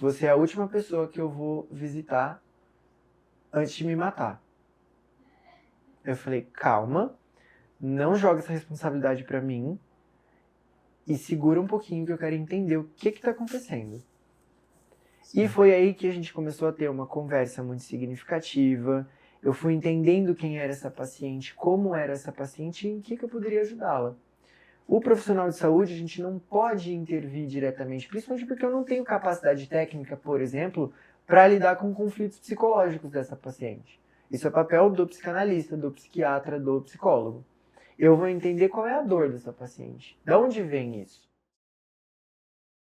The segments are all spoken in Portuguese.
você é a última pessoa que eu vou visitar antes de me matar. Eu falei, calma, não joga essa responsabilidade pra mim e segura um pouquinho que eu quero entender o que tá acontecendo. Sim. E foi aí que a gente começou a ter uma conversa muito significativa. Eu fui entendendo quem era essa paciente, como era essa paciente e em que eu poderia ajudá-la. O profissional de saúde, a gente não pode intervir diretamente, principalmente porque eu não tenho capacidade técnica, por exemplo, para lidar com conflitos psicológicos dessa paciente. Isso é papel do psicanalista, do psiquiatra, do psicólogo. Eu vou entender qual é a dor dessa paciente. De onde vem isso?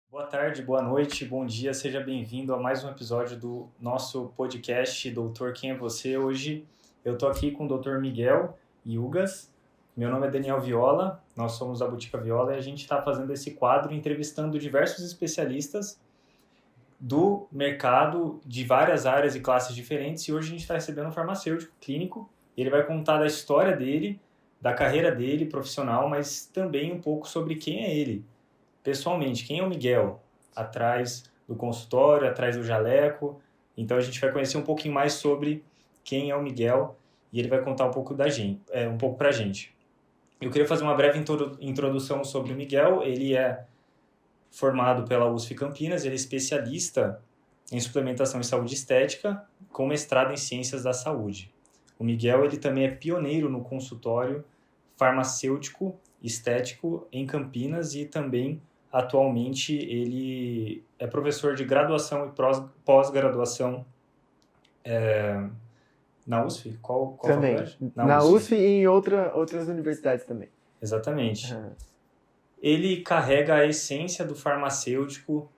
Boa tarde, boa noite, bom dia, seja bem-vindo a mais um episódio do nosso podcast Doutor Quem é Você? Hoje eu tô aqui com o Dr. Miguel Yugas. Meu nome é Daniel Viola, nós somos a Botica Viola e a gente está fazendo esse quadro entrevistando diversos especialistas do mercado de várias áreas e classes diferentes, e hoje a gente está recebendo um farmacêutico clínico. Ele vai contar da história dele, da carreira dele profissional, mas também um pouco sobre quem é ele pessoalmente, quem é o Miguel atrás do consultório, atrás do jaleco. Então a gente vai conhecer um pouquinho mais sobre quem é o Miguel e ele vai contar um pouco da gente, um pouco pra gente. Eu queria fazer uma breve introdução sobre o Miguel. Ele é formado pela USP Campinas, ele é especialista em suplementação e saúde estética, com mestrado em ciências da saúde. O Miguel ele também é pioneiro no consultório farmacêutico estético em Campinas e também atualmente ele é professor de graduação e pós-graduação na USP? Qual Também. faculdade? Na USP e em outras universidades também. Exatamente. Ele carrega a essência do farmacêutico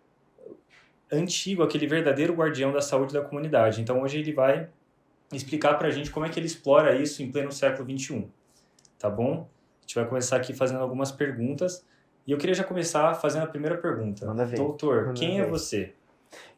antigo, aquele verdadeiro guardião da saúde da comunidade. Então hoje ele vai explicar pra gente como é que ele explora isso em pleno século XXI. Tá bom? A gente vai começar aqui fazendo algumas perguntas. E eu queria já começar fazendo a primeira pergunta. Manda ver. Doutor, quem é você?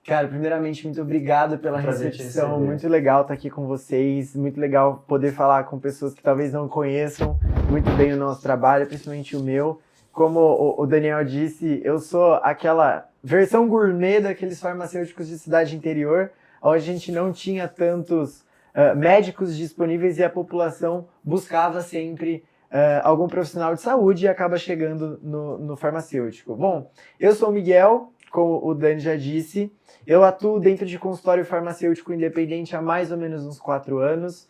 Cara, primeiramente, muito obrigado pela recepção. Muito legal estar aqui com vocês. Muito legal poder falar com pessoas que talvez não conheçam muito bem o nosso trabalho, principalmente o meu. Como o Daniel disse, eu sou aquela versão gourmet daqueles farmacêuticos de cidade interior, onde a gente não tinha tantos médicos disponíveis e a população buscava sempre algum profissional de saúde e acaba chegando no farmacêutico. Bom, eu sou o Miguel, como o Dani já disse, eu atuo dentro de consultório farmacêutico independente há mais ou menos uns 4 anos.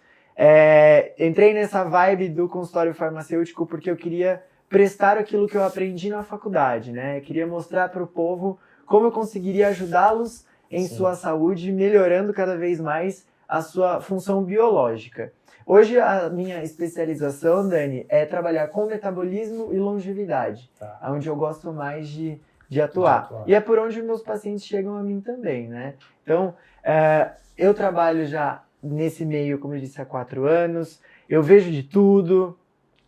Entrei nessa vibe do consultório farmacêutico porque eu queria prestar aquilo que eu aprendi na faculdade, né? Eu queria mostrar para o povo como eu conseguiria ajudá-los em sua saúde, melhorando cada vez mais a sua função biológica. Hoje a minha especialização, Dani, é trabalhar com metabolismo e longevidade, onde eu gosto mais de atuar. E é por onde meus pacientes chegam a mim também, né? Então, eu trabalho já nesse meio, como eu disse, há 4 anos, eu vejo de tudo,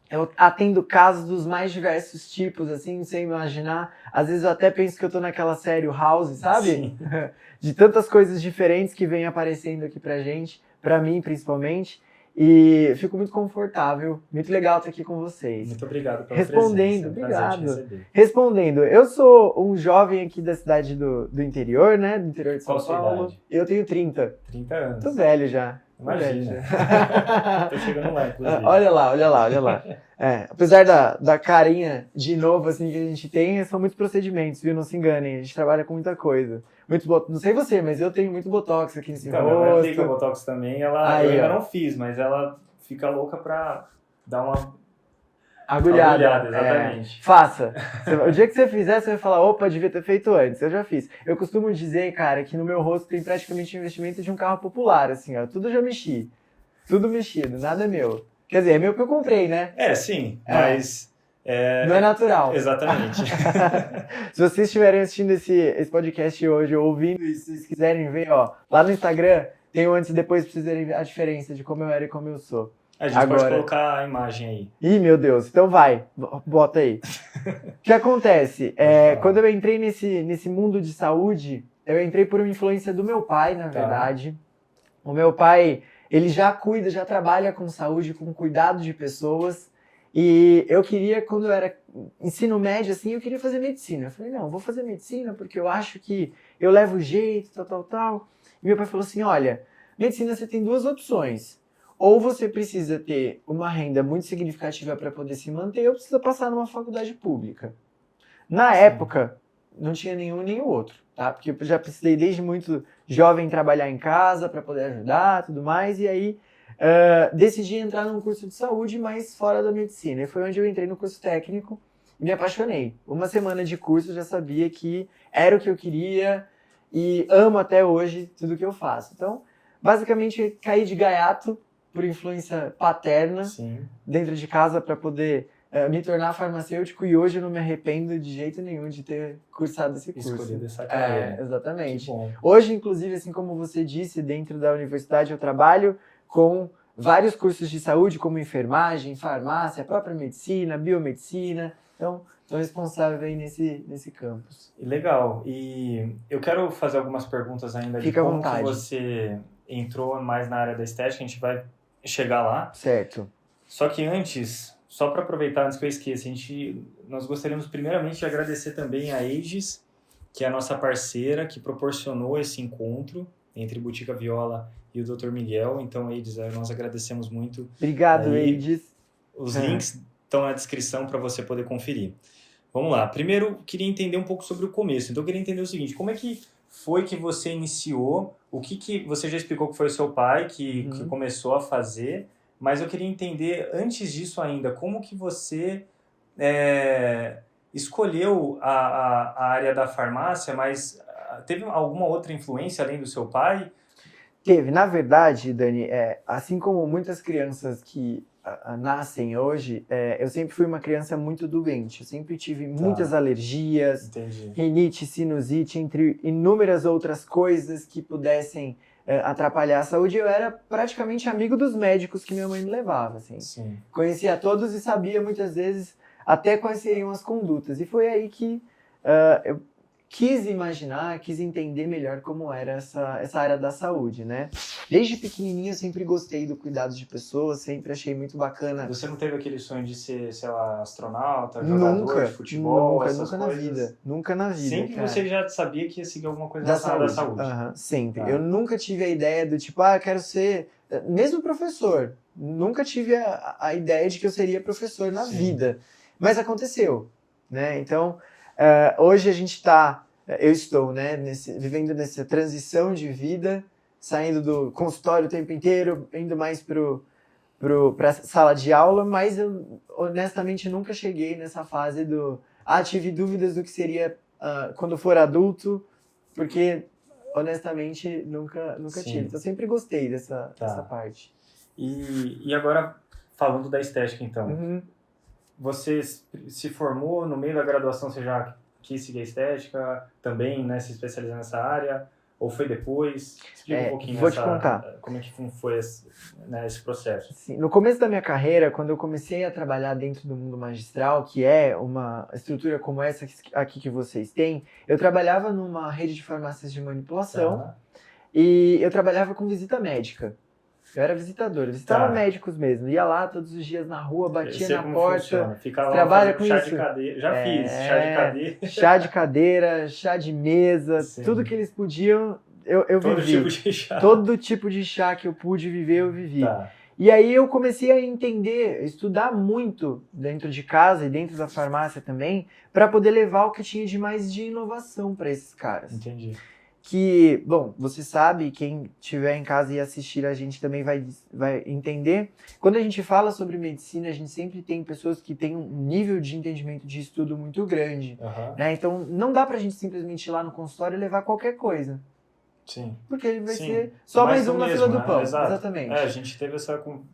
eu atendo casos dos mais diversos tipos, assim, sem imaginar. Às vezes eu até penso que eu tô naquela série House, sabe? De tantas coisas diferentes que vêm aparecendo aqui pra gente, pra mim principalmente. E fico muito confortável, muito legal estar aqui com vocês. Muito obrigado pela presença. Obrigado. Respondendo, eu sou um jovem aqui da cidade do interior, né? Do interior de São Paulo. Qual sua idade? Eu tenho 30. 30 anos. Tô velho já. Imagina. Tô chegando lá, inclusive. Olha lá. Apesar da carinha de novo assim, que a gente tem, são muitos procedimentos, viu? Não se enganem, a gente trabalha com muita coisa. Não sei você, mas eu tenho muito botox aqui nesse rosto. Minha mãe aplica botox também, eu ainda não fiz, mas ela fica louca pra dar uma agulhada. Exatamente. Faça. O dia que você fizer, você vai falar, opa, devia ter feito antes. Eu já fiz. Eu costumo dizer, cara, que no meu rosto tem praticamente o investimento de um carro popular, assim, ó. Tudo já mexi. Tudo mexido, nada é meu. Quer dizer, é meu que eu comprei, né? Sim, mas... não é natural. Exatamente. Se vocês estiverem assistindo esse podcast hoje, ou ouvindo, e se vocês quiserem ver, ó, lá no Instagram, tem o antes e depois pra vocês verem a diferença de como eu era e como eu sou. A gente pode colocar a imagem aí. Ih, meu Deus. Então vai, bota aí. O que acontece? Quando eu entrei nesse mundo de saúde, eu entrei por uma influência do meu pai, na verdade. O meu pai, ele já trabalha com saúde, com cuidado de pessoas. E eu queria, quando eu era ensino médio, assim, eu queria fazer medicina. Eu falei, não, vou fazer medicina porque eu acho que eu levo jeito, tal. E meu pai falou assim, olha, medicina você tem 2 opções. Ou você precisa ter uma renda muito significativa para poder se manter, ou precisa passar numa faculdade pública. Na época, não tinha nenhum nem o outro, tá? Porque eu já precisei desde muito jovem trabalhar em casa para poder ajudar, tudo mais, e aí decidi entrar num curso de saúde, mas fora da medicina. E foi onde eu entrei no curso técnico e me apaixonei. Uma semana de curso eu já sabia que era o que eu queria e amo até hoje tudo que eu faço. Então, basicamente, caí de gaiato por influência paterna dentro de casa para poder me tornar farmacêutico, e hoje eu não me arrependo de jeito nenhum de ter cursado esse curso. Escolhido essa carreira. Exatamente. Que bom. Hoje, inclusive, assim como você disse, dentro da universidade eu trabalho com vários cursos de saúde, como enfermagem, farmácia, própria medicina, biomedicina. Então, estou responsável aí nesse campus. Legal. E eu quero fazer algumas perguntas ainda de como que você entrou mais na área da estética, a gente vai chegar lá. Certo. Só que antes, só para aproveitar, antes que eu esqueça, nós gostaríamos primeiramente de agradecer também a Aegis, que é a nossa parceira, que proporcionou esse encontro entre Botica Viola e o Dr. Miguel. Então, Aegis, nós agradecemos muito. Obrigado, Aegis. Os links estão na descrição para você poder conferir. Vamos lá. Primeiro, queria entender um pouco sobre o começo. Então, eu queria entender o seguinte, como é que foi que você iniciou? O que você já explicou que foi o seu pai que começou a fazer, mas eu queria entender, antes disso ainda, como que você escolheu a área da farmácia, mas teve alguma outra influência além do seu pai? Teve. Na verdade, Dani, assim como muitas crianças que nascem hoje, eu sempre fui uma criança muito doente. Eu sempre tive muitas alergias, rinite, sinusite, entre inúmeras outras coisas que pudessem atrapalhar a saúde. Eu era praticamente amigo dos médicos que minha mãe me levava. Assim. Sim. Conhecia todos e sabia muitas vezes até quais seriam as condutas. E foi aí que eu quis imaginar, quis entender melhor como era essa área da saúde, né? Desde pequenininho eu sempre gostei do cuidado de pessoas, sempre achei muito bacana. Você não teve aquele sonho de ser, sei lá, astronauta, jogador de futebol, essas coisas? Nunca na vida. Sempre cara. Você já sabia que ia seguir alguma coisa da saúde. Sempre. Eu nunca tive a ideia do tipo, eu quero ser, mesmo professor. Nunca tive a ideia de que eu seria professor na vida. Mas aconteceu, né? Então, hoje eu estou, né, vivendo nessa transição de vida, saindo do consultório o tempo inteiro, indo mais para a sala de aula, mas eu honestamente nunca cheguei nessa fase tive dúvidas do que seria quando for adulto, porque honestamente nunca tive. Então, eu sempre gostei dessa parte. E agora, falando da estética, então, você se formou no meio da graduação, você já quis seguir a estética também, né, se especializar nessa área, ou foi depois? Explica um pouquinho vou te contar. Como é que foi esse processo. Sim, no começo da minha carreira, quando eu comecei a trabalhar dentro do mundo magistral, que é uma estrutura como essa aqui que vocês têm, eu trabalhava numa rede de farmácias de manipulação e eu trabalhava com visita médica. Eu era visitador, visitava médicos mesmo, ia lá todos os dias na rua, batia na porta, trabalha com chá isso. De cadeira. Já fiz, chá de cadeira. Chá de cadeira, chá de mesa, tudo que eles podiam, eu vivi. Todo tipo de chá. Todo tipo de chá que eu pude viver, eu vivi. E aí eu comecei a entender, estudar muito dentro de casa e dentro da farmácia também, para poder levar o que tinha de mais de inovação para esses caras. Entendi. Que, bom, você sabe, quem estiver em casa e assistir a gente também vai entender. Quando a gente fala sobre medicina, a gente sempre tem pessoas que têm um nível de entendimento de estudo muito grande. Né? Então, não dá pra gente simplesmente ir lá no consultório e levar qualquer coisa. Sim. Porque ele vai ser só mais um na fila do pão. Exato. Exatamente. A gente teve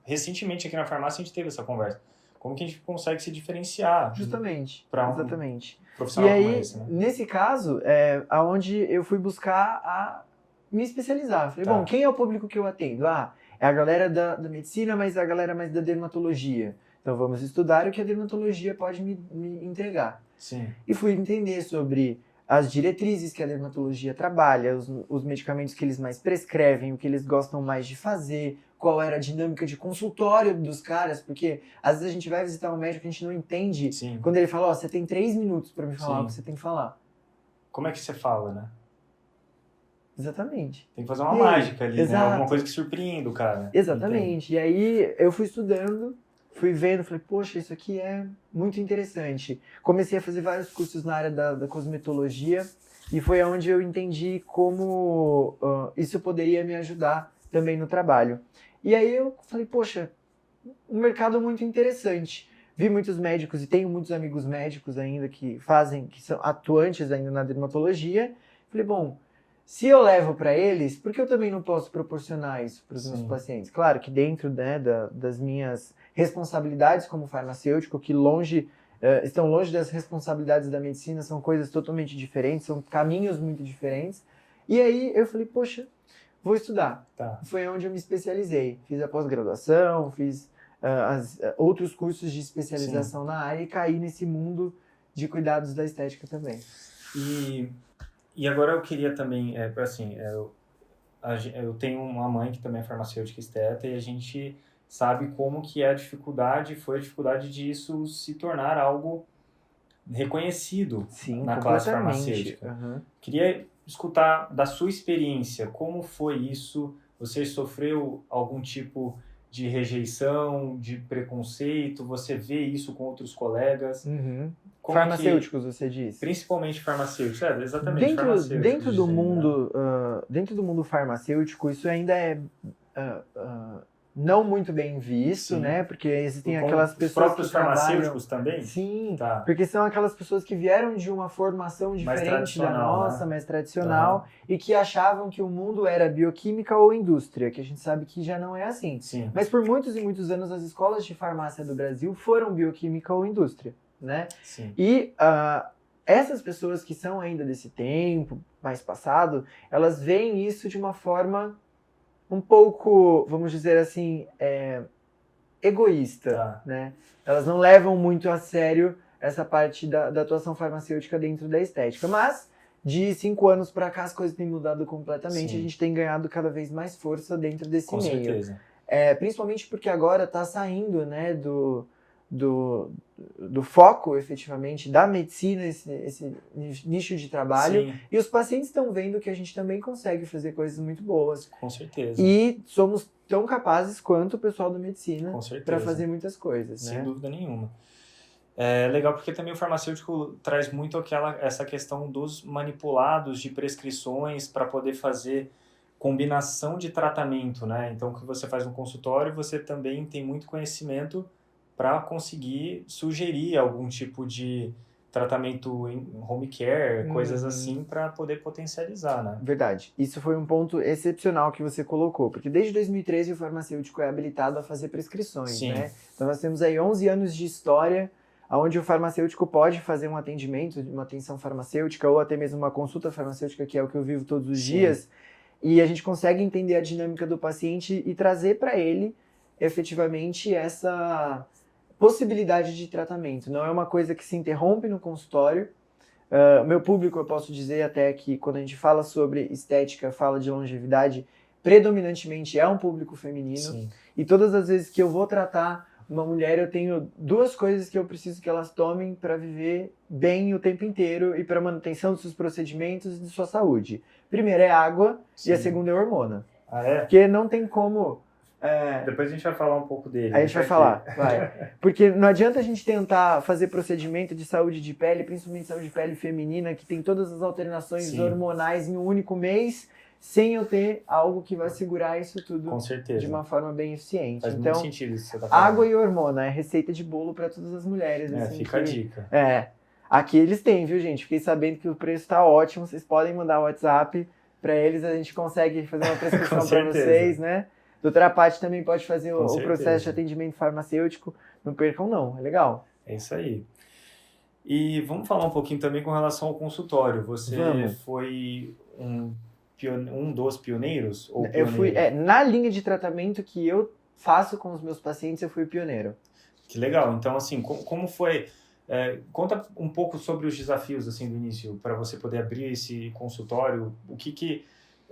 recentemente aqui na farmácia, a gente teve essa conversa. Como que a gente consegue se diferenciar? Justamente. Exatamente. E aí, nesse caso, aonde eu fui buscar a me especializar. Falei, bom, quem é o público que eu atendo? É a galera da medicina, mas a galera mais da dermatologia. Então vamos estudar o que a dermatologia pode me entregar. Sim. E fui entender sobre as diretrizes que a dermatologia trabalha, os medicamentos que eles mais prescrevem, o que eles gostam mais de fazer, qual era a dinâmica de consultório dos caras, porque às vezes a gente vai visitar um médico e a gente não entende. Sim. Quando ele fala, você tem 3 minutos para me falar Sim. o que você tem que falar. Como é que você fala, né? Exatamente. Tem que fazer uma mágica ali, exato. né? Alguma coisa que surpreenda o cara. Exatamente. E aí eu fui estudando, fui vendo, falei, poxa, isso aqui é muito interessante. Comecei a fazer vários cursos na área da cosmetologia e foi onde eu entendi como isso poderia me ajudar também no trabalho. E aí eu falei, poxa, um mercado muito interessante. Vi muitos médicos e tenho muitos amigos médicos ainda que são atuantes ainda na dermatologia. Falei, bom, se eu levo para eles, por que eu também não posso proporcionar isso para os meus pacientes? Claro que dentro, né, das minhas responsabilidades como farmacêutico, que estão longe das responsabilidades da medicina, são coisas totalmente diferentes, são caminhos muito diferentes. E aí eu falei, poxa, vou estudar. Tá. Foi onde eu me especializei. Fiz a pós-graduação, fiz outros cursos de especialização na área e caí nesse mundo de cuidados da estética também. E agora eu queria também, eu tenho uma mãe que também é farmacêutica esteta e a gente sabe como que é foi a dificuldade disso se tornar algo reconhecido na classe farmacêutica. Uhum. Queria escutar da sua experiência, como foi isso? Você sofreu algum tipo de rejeição, de preconceito? Você vê isso com outros colegas? Uhum. Farmacêuticos, você disse? Principalmente farmacêuticos, exatamente. Dentro do mundo farmacêutico, isso ainda é não muito bem visto, né? Porque existem aquelas pessoas. Os próprios farmacêuticos também? Sim, porque são aquelas pessoas que vieram de uma formação diferente da nossa, mais tradicional, e que achavam que o mundo era bioquímica ou indústria, que a gente sabe que já não é assim. Sim. Mas por muitos e muitos anos as escolas de farmácia do Brasil foram bioquímica ou indústria, né? Sim. E essas pessoas que são ainda desse tempo mais passado, elas veem isso de uma forma um pouco, vamos dizer assim, egoísta, né? Elas não levam muito a sério essa parte da atuação farmacêutica dentro da estética. Mas, de 5 anos para cá, as coisas têm mudado completamente. Sim. A gente tem ganhado cada vez mais força dentro desse Com meio. certeza. Principalmente porque agora está saindo, né, do foco, efetivamente, da medicina, esse nicho de trabalho. Sim. E os pacientes estão vendo que a gente também consegue fazer coisas muito boas. Com certeza. E somos tão capazes quanto o pessoal da medicina para fazer muitas coisas. Sem né? dúvida nenhuma. É legal porque também o farmacêutico traz muito essa questão dos manipulados de prescrições para poder fazer combinação de tratamento, né? Então, o que você faz no consultório, você também tem muito conhecimento para conseguir sugerir algum tipo de tratamento em home care, coisas assim, para poder potencializar, né? Verdade. Isso foi um ponto excepcional que você colocou, porque desde 2013 o farmacêutico é habilitado a fazer prescrições, né? Então nós temos aí 11 anos de história onde o farmacêutico pode fazer um atendimento, uma atenção farmacêutica ou até mesmo uma consulta farmacêutica, que é o que eu vivo todos os dias, e a gente consegue entender a dinâmica do paciente e trazer para ele efetivamente essa possibilidade de tratamento. Não é uma coisa que se interrompe no consultório. Meu público, eu posso dizer até que quando a gente fala sobre estética, fala de longevidade, predominantemente é um público feminino. Sim. E todas as vezes que eu vou tratar uma mulher, eu tenho 2 coisas que eu preciso que elas tomem para viver bem o tempo inteiro e para manutenção dos seus procedimentos e de sua saúde. Primeiro é água e a segunda é hormona. Ah, é? Porque não tem como... Depois a gente vai falar um pouco dele. A gente vai falar, vai. Porque não adianta a gente tentar fazer procedimento de saúde de pele, principalmente saúde de pele feminina, que tem todas as alterações hormonais em um único mês, sem eu ter algo que vai segurar isso tudo de uma forma bem eficiente. Faz então, muito sentido isso que você tá falando. Água e hormona é receita de bolo para todas as mulheres. Assim, fica a dica. Aqui eles têm, viu, gente? Fiquei sabendo que o preço tá ótimo, vocês podem mandar o WhatsApp para eles, a gente consegue fazer uma prescrição para vocês, né? Doutora Paty também pode fazer o processo de atendimento farmacêutico. Não percam, não. É legal. É isso aí. E vamos falar um pouquinho também com relação ao consultório. Você foi um dos pioneiros? Ou eu fui, na linha de tratamento que eu faço com os meus pacientes, eu fui pioneiro. Que legal. Então, assim, como foi... conta um pouco sobre os desafios assim, do início, para você poder abrir esse consultório. O que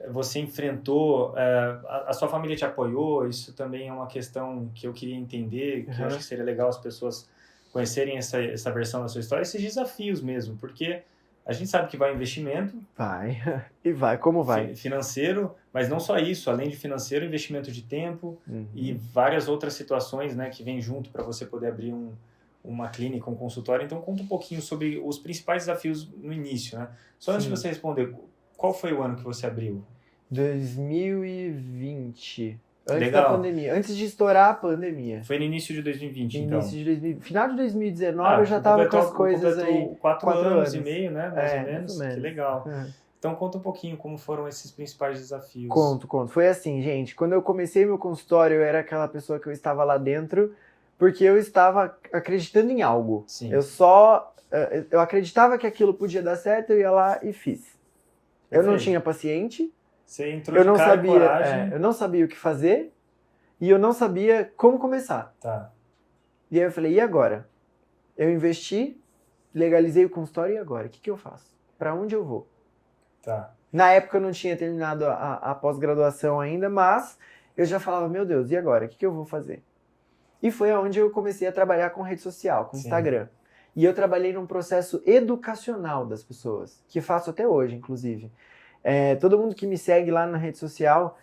você enfrentou, a sua família te apoiou? Isso também é uma questão que eu queria entender, que eu acho que seria legal as pessoas conhecerem essa versão da sua história, esses desafios mesmo, porque a gente sabe que vai investimento. Vai, e vai, como vai? Financeiro, mas não só isso, além de financeiro, investimento de tempo e várias outras situações, né, que vêm junto para você poder abrir uma clínica, um consultório. Então, conta um pouquinho sobre os principais desafios no início, né? Só antes de você responder, qual foi o ano que você abriu? 2020. Antes Legal. da pandemia. Antes de estourar a pandemia. Foi no início de 2020, então. Final de 2019 eu já tava com as coisas aí. 4 anos e meio, né? Mais ou menos. Mais ou menos. Que legal. Então conta um pouquinho como foram esses principais desafios. Conto. Foi assim, gente. Quando eu comecei meu consultório, eu era aquela pessoa que eu estava lá dentro porque eu estava acreditando em algo. Sim. Eu acreditava que aquilo podia dar certo, eu ia lá e fiz. Eu não tinha paciente. Você entrou de cara e coragem. Eu não sabia o que fazer e eu não sabia como começar. Tá. E aí eu falei, e agora? Eu investi, legalizei o consultório, e agora? O que eu faço? Para onde eu vou? Tá. Na época eu não tinha terminado a pós-graduação ainda, mas eu já falava, meu Deus, e agora? O que eu vou fazer? E foi onde eu comecei a trabalhar com rede social, com Instagram. E eu trabalhei num processo educacional das pessoas, que faço até hoje, inclusive. Todo mundo que me segue lá na rede social,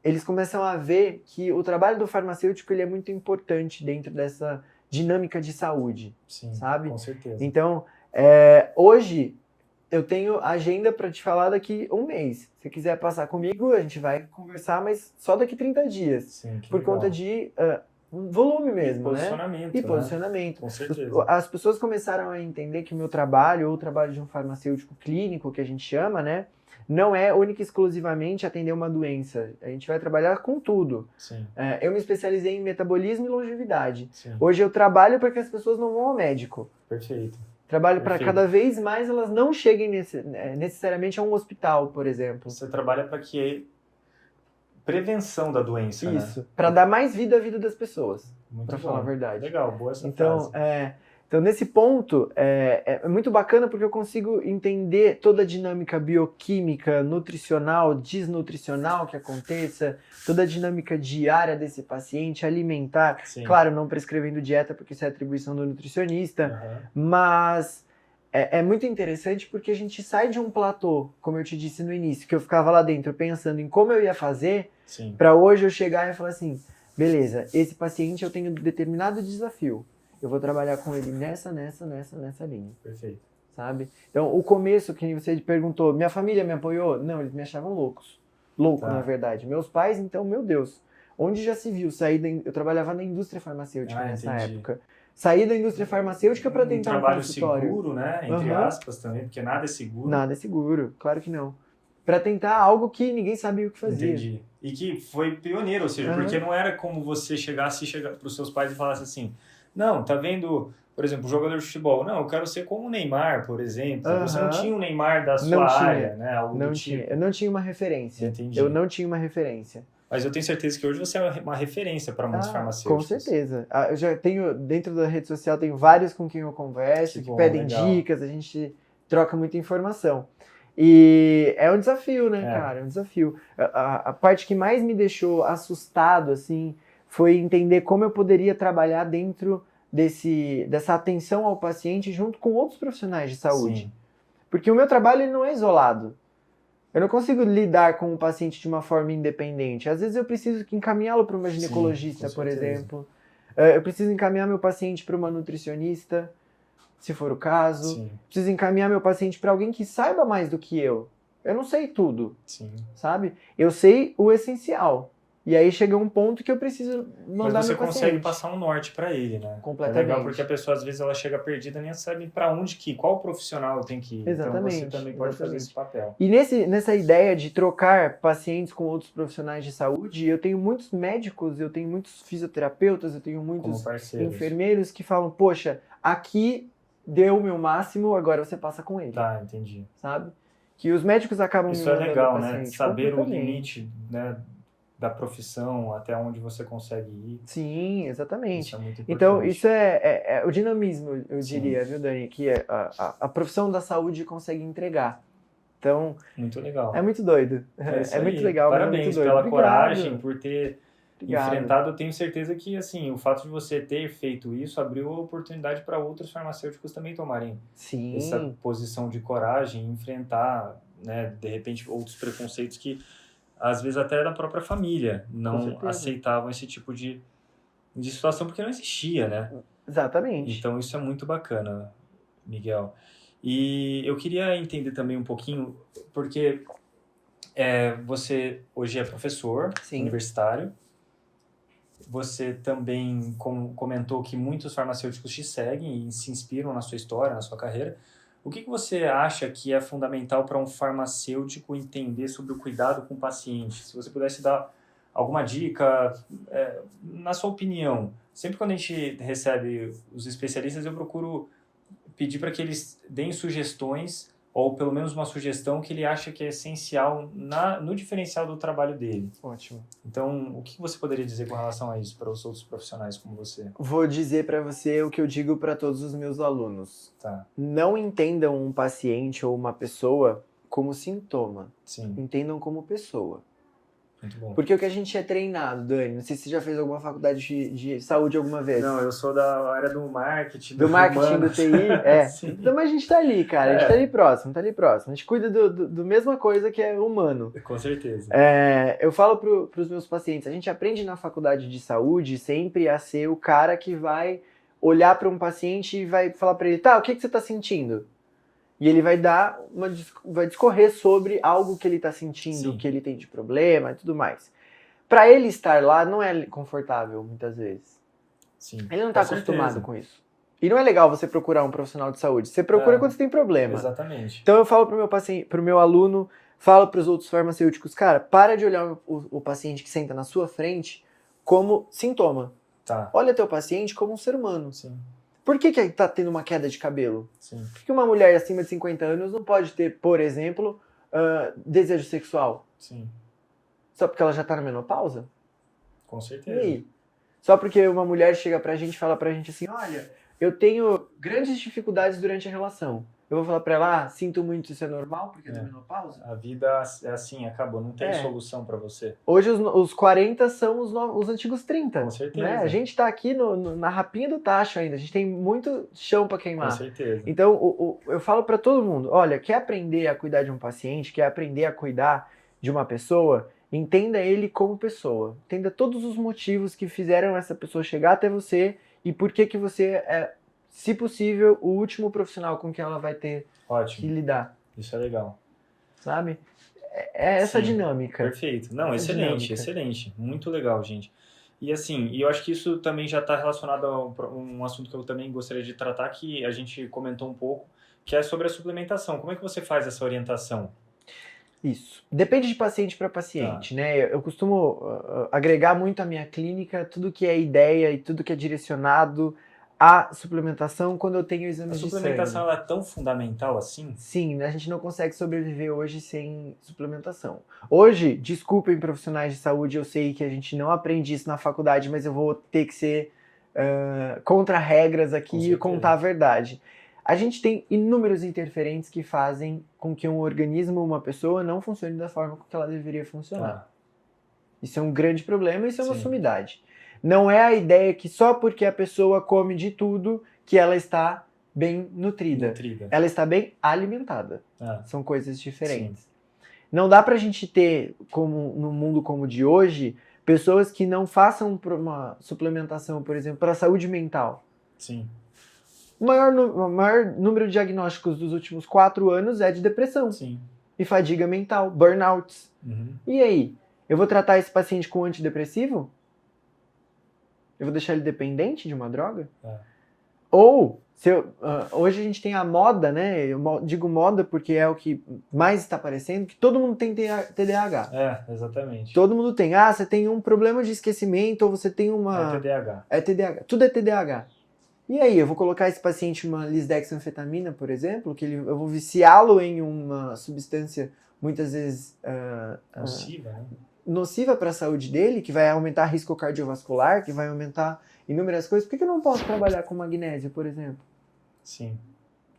eles começam a ver que o trabalho do farmacêutico ele é muito importante dentro dessa dinâmica de saúde, sabe? Com certeza. Então, hoje eu tenho agenda para te falar daqui um mês. Se quiser passar comigo, a gente vai conversar, mas só daqui 30 dias. Sim, por conta de volume mesmo, posicionamento, né? E posicionamento. Com certeza. As pessoas começaram a entender que o meu trabalho, ou o trabalho de um farmacêutico clínico, que a gente chama, né? Não é única e exclusivamente atender uma doença. A gente vai trabalhar com tudo. Sim. Eu me especializei em metabolismo e longevidade. Sim. Hoje eu trabalho para que as pessoas não vão ao médico. Perfeito. Trabalho para cada vez mais elas não cheguem necessariamente a um hospital, por exemplo. Você trabalha para que prevenção da doença, Isso, né? para dar mais vida à vida das pessoas, para falar a verdade. Legal, boa essa frase. Então, nesse ponto, é muito bacana porque eu consigo entender toda a dinâmica bioquímica, nutricional, desnutricional que aconteça, toda a dinâmica diária desse paciente, alimentar. Sim. Claro, não prescrevendo dieta porque isso é atribuição do nutricionista, mas é muito interessante porque a gente sai de um platô, como eu te disse no início, que eu ficava lá dentro pensando em como eu ia fazer, para hoje eu chegar e falar assim, beleza, esse paciente eu tenho determinado desafio. Eu vou trabalhar com ele nessa linha. Perfeito. Sabe? Então, o começo, que você perguntou, minha família me apoiou? Não, eles me achavam loucos. Louco, na verdade. Meus pais, então, meu Deus. Onde já se viu? Eu trabalhava na indústria farmacêutica nessa época. Saí da indústria farmacêutica para tentar um consultório. Trabalho seguro, né? Entre aspas também, porque nada é seguro. Nada é seguro, claro que não. Para tentar algo que ninguém sabia o que fazia. Entendi. E que foi pioneiro, ou seja, porque não era como você chegar para os seus pais e falasse assim, não, tá vendo, por exemplo, um jogador de futebol, não, eu quero ser como o Neymar, por exemplo. Você não tinha o Neymar da sua área, né? Não tinha. Eu não tinha uma referência. Entendi. Eu não tinha uma referência. Mas eu tenho certeza que hoje você é uma referência para muitos farmacêuticos. Com certeza. Eu já tenho, dentro da rede social, tenho vários com quem eu converso, que pedem dicas, a gente troca muita informação. E é um desafio, né, cara? É um desafio. A parte que mais me deixou assustado, assim, foi entender como eu poderia trabalhar dentro dessa atenção ao paciente junto com outros profissionais de saúde. Sim. Porque o meu trabalho ele não é isolado. Eu não consigo lidar com o paciente de uma forma independente. Às vezes eu preciso encaminhá-lo para uma ginecologista, por exemplo. Eu preciso encaminhar meu paciente para uma nutricionista, se for o caso. Sim. Preciso encaminhar meu paciente para alguém que saiba mais do que eu. Eu não sei tudo, sabe? Eu sei o essencial. E aí chega um ponto que eu preciso mandar meu paciente. Mas você consegue passar um norte para ele, né? Completamente. É legal porque a pessoa, às vezes, ela chega perdida, nem sabe para onde que ir, qual profissional tem que ir. Exatamente. Então você também pode fazer esse papel. E nessa ideia de trocar pacientes com outros profissionais de saúde, eu tenho muitos médicos, eu tenho muitos fisioterapeutas, eu tenho muitos enfermeiros que falam, poxa, aqui deu o meu máximo, agora você passa com ele. Tá, entendi. Sabe? Que os médicos acabam Isso me mandando é legal, paciente, né? Saber o limite, né? Da profissão, até onde você consegue ir. Sim, exatamente. Isso é muito importante. Então, isso é o dinamismo, eu diria, viu, Dani? Que a profissão da saúde consegue entregar. Então, muito legal. é muito doido. É muito legal. Parabéns muito doido. pela Obrigado. coragem, por ter Obrigado. enfrentado. Eu tenho certeza que assim, o fato de você ter feito isso abriu a oportunidade para outros farmacêuticos também tomarem Sim. essa posição de coragem, enfrentar, né, de repente, outros preconceitos que, às vezes, até da própria família não aceitavam esse tipo de situação, porque não existia, né? Exatamente. Então, isso é muito bacana, Miguel. E eu queria entender também um pouquinho, porque você hoje é professor universitário, você também comentou que muitos farmacêuticos te seguem e se inspiram na sua história, na sua carreira. O que você acha que é fundamental para um farmacêutico entender sobre o cuidado com o paciente? Se você pudesse dar alguma dica, na sua opinião. Sempre quando a gente recebe os especialistas, eu procuro pedir para que eles deem sugestões, ou pelo menos uma sugestão que ele acha que é essencial no diferencial do trabalho dele. Ótimo. Então, o que você poderia dizer com relação a isso para os outros profissionais como você? Vou dizer para você o que eu digo para todos os meus alunos. Tá. Não entendam um paciente ou uma pessoa como sintoma. Sim. Entendam como pessoa. Muito bom. Porque o que a gente é treinado, Dani, não sei se você já fez alguma faculdade de saúde alguma vez. Não, eu sou da área do marketing. Do marketing, do TI, Então, mas a gente tá ali, cara, a gente tá ali próximo. A gente cuida do mesma coisa que é humano. Com certeza. Eu falo pros meus pacientes, a gente aprende na faculdade de saúde sempre a ser o cara que vai olhar para um paciente e vai falar para ele, tá, o que você tá sentindo? E ele vai vai discorrer sobre algo que ele está sentindo, que ele tem de problema e tudo mais. Para ele estar lá não é confortável, muitas vezes. Sim, ele não está acostumado com isso. E não é legal você procurar um profissional de saúde. Você procura quando você tem problema. Exatamente. Então eu falo pro meu paciente, pro meu aluno, falo para os outros farmacêuticos, cara, para de olhar o paciente que senta na sua frente como sintoma. Tá. Olha teu paciente como um ser humano. Sim. Por que tá tendo uma queda de cabelo? Sim. Por que uma mulher acima de 50 anos não pode ter, por exemplo, desejo sexual? Sim. Só porque ela já tá na menopausa? Com certeza. E aí? Só porque uma mulher chega pra gente e fala pra gente assim, olha, eu tenho grandes dificuldades durante a relação. Eu vou falar pra ela, sinto muito, isso é normal, porque é da menopausa? A vida é assim, acabou, não tem solução pra você. Hoje os 40 são os antigos 30. Com certeza. Né? A gente tá aqui na rapinha do tacho ainda, a gente tem muito chão pra queimar. Com certeza. Então, eu falo pra todo mundo, olha, quer aprender a cuidar de um paciente, quer aprender a cuidar de uma pessoa, entenda ele como pessoa. Entenda todos os motivos que fizeram essa pessoa chegar até você e por que você é, se possível, o último profissional com que ela vai ter que lidar. Isso é legal. Sabe? É essa dinâmica. Perfeito. Não, excelente. Muito legal, gente. E assim, eu acho que isso também já está relacionado a um assunto que eu também gostaria de tratar, que a gente comentou um pouco, que é sobre a suplementação. Como é que você faz essa orientação? Isso. Depende de paciente para paciente, né? Eu costumo agregar muito à minha clínica tudo que é ideia e tudo que é direcionado à suplementação quando eu tenho exames de sangue. A suplementação ela é tão fundamental assim? Sim, a gente não consegue sobreviver hoje sem suplementação. Hoje, desculpem profissionais de saúde, eu sei que a gente não aprende isso na faculdade, mas eu vou ter que ser contra regras aqui e contar a verdade. A gente tem inúmeros interferentes que fazem com que um organismo, uma pessoa, não funcione da forma que ela deveria funcionar. Isso é um grande problema, isso é uma sumidade. Não é a ideia que só porque a pessoa come de tudo que ela está bem nutrida. Ela está bem alimentada. São coisas diferentes. Sim. Não dá pra gente ter, como no mundo como o de hoje, pessoas que não façam uma suplementação, por exemplo, para a saúde mental. Sim. O maior número de diagnósticos dos últimos 4 anos é de depressão. Sim. E fadiga mental, burnouts. Uhum. E aí? Eu vou tratar esse paciente com antidepressivo? Eu vou deixar ele dependente de uma droga? Ou, hoje a gente tem a moda, né? Eu digo moda porque é o que mais está aparecendo, que todo mundo tem TDAH. Exatamente. Todo mundo tem. Você tem um problema de esquecimento ou você tem uma... É TDAH. Tudo é TDAH. E aí, eu vou colocar esse paciente uma lisdexanfetamina, por exemplo, que eu vou viciá-lo em uma substância muitas vezes nociva, né? Nociva para a saúde dele, que vai aumentar risco cardiovascular, que vai aumentar inúmeras coisas. Por que eu não posso trabalhar com magnésio, por exemplo? Sim.